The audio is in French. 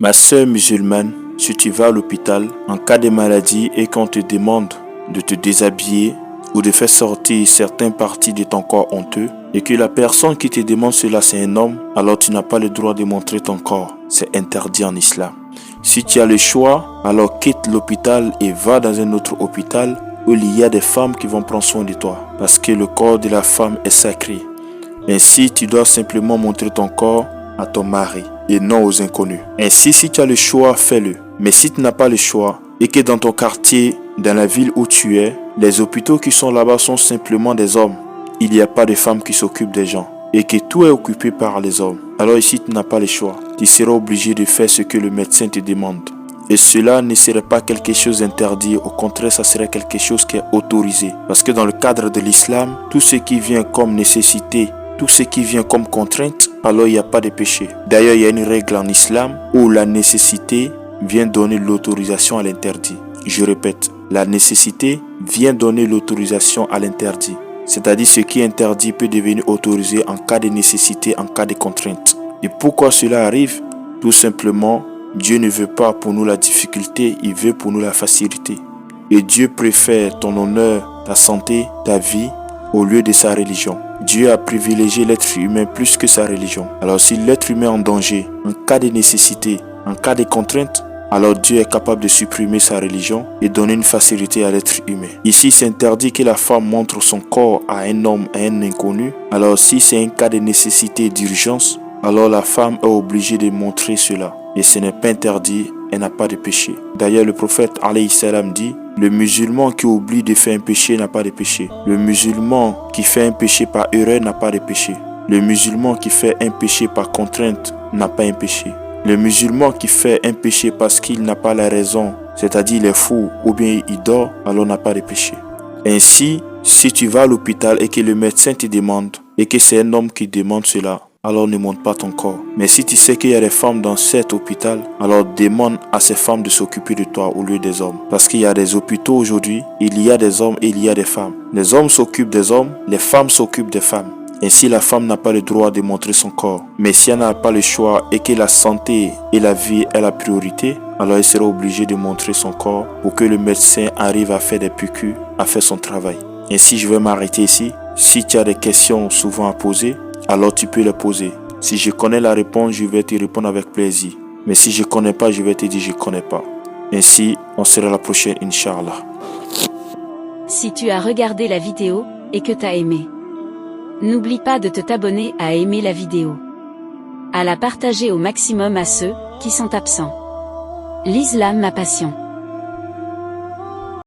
Ma sœur musulmane, si tu vas à l'hôpital en cas de maladie et qu'on te demande de te déshabiller ou de faire sortir certaines parties de ton corps honteux, et que la personne qui te demande cela c'est un homme, alors tu n'as pas le droit de montrer ton corps. C'est interdit en islam. Si tu as le choix, alors quitte l'hôpital et va dans un autre hôpital où il y a des femmes qui vont prendre soin de toi. Parce que le corps de la femme est sacré. Ainsi, tu dois simplement montrer ton corps à ton mari et non aux inconnus. Ainsi, si tu as le choix, fais-le. Mais si tu n'as pas le choix et que dans ton quartier, dans la ville où tu es, les hôpitaux qui sont là-bas sont simplement des hommes, il n'y a pas de femmes qui s'occupent des gens et que tout est occupé par les hommes, alors ici tu n'as pas le choix. Tu seras obligé de faire ce que le médecin te demande. Et cela ne serait pas quelque chose d'interdit, au contraire ça serait quelque chose qui est autorisé. Parce que dans le cadre de l'islam, tout ce qui vient comme nécessité, tout ce qui vient comme contrainte, alors il n'y a pas de péché. D'ailleurs il y a une règle en islam où la nécessité vient donner l'autorisation à l'interdit. Je répète, la nécessité vient donner l'autorisation à l'interdit. C'est-à-dire ce qui est interdit peut devenir autorisé en cas de nécessité, en cas de contrainte. Et pourquoi cela arrive? Tout simplement, Dieu ne veut pas pour nous la difficulté, il veut pour nous la facilité. Et Dieu préfère ton honneur, ta santé, ta vie, au lieu de sa religion. Dieu a privilégié l'être humain plus que sa religion. Alors si l'être humain est en danger, en cas de nécessité, en cas de contrainte, alors Dieu est capable de supprimer sa religion et donner une facilité à l'être humain. Ici, c'est interdit que la femme montre son corps à un homme, à un inconnu. Alors si c'est un cas de nécessité et d'urgence, alors la femme est obligée de montrer cela. Et ce n'est pas interdit, elle n'a pas de péché. D'ailleurs, le prophète alayhi salam dit, le musulman qui oublie de faire un péché n'a pas de péché. Le musulman qui fait un péché par erreur n'a pas de péché. Le musulman qui fait un péché par contrainte n'a pas un péché. Le musulman qui fait un péché parce qu'il n'a pas la raison, c'est-à-dire il est fou ou bien il dort, alors n'a pas de péché. Ainsi, si tu vas à l'hôpital et que le médecin te demande, et que c'est un homme qui demande cela, alors ne montre pas ton corps. Mais si tu sais qu'il y a des femmes dans cet hôpital, alors demande à ces femmes de s'occuper de toi au lieu des hommes. Parce qu'il y a des hôpitaux aujourd'hui, il y a des hommes et il y a des femmes. Les hommes s'occupent des hommes, les femmes s'occupent des femmes. Ainsi, la femme n'a pas le droit de montrer son corps. Mais si elle n'a pas le choix et que la santé et la vie est la priorité, alors elle sera obligée de montrer son corps pour que le médecin arrive à faire des PQ, à faire son travail. Ainsi, je vais m'arrêter ici. Si tu as des questions souvent à poser, alors tu peux les poser. Si je connais la réponse, je vais te répondre avec plaisir. Mais si je ne connais pas, je vais te dire je ne connais pas. Ainsi, on sera la prochaine, Inch'Allah. Si tu as regardé la vidéo et que tu as aimé, n'oublie pas de t'abonner à aimer la vidéo. À la partager au maximum à ceux qui sont absents. L'islam ma passion.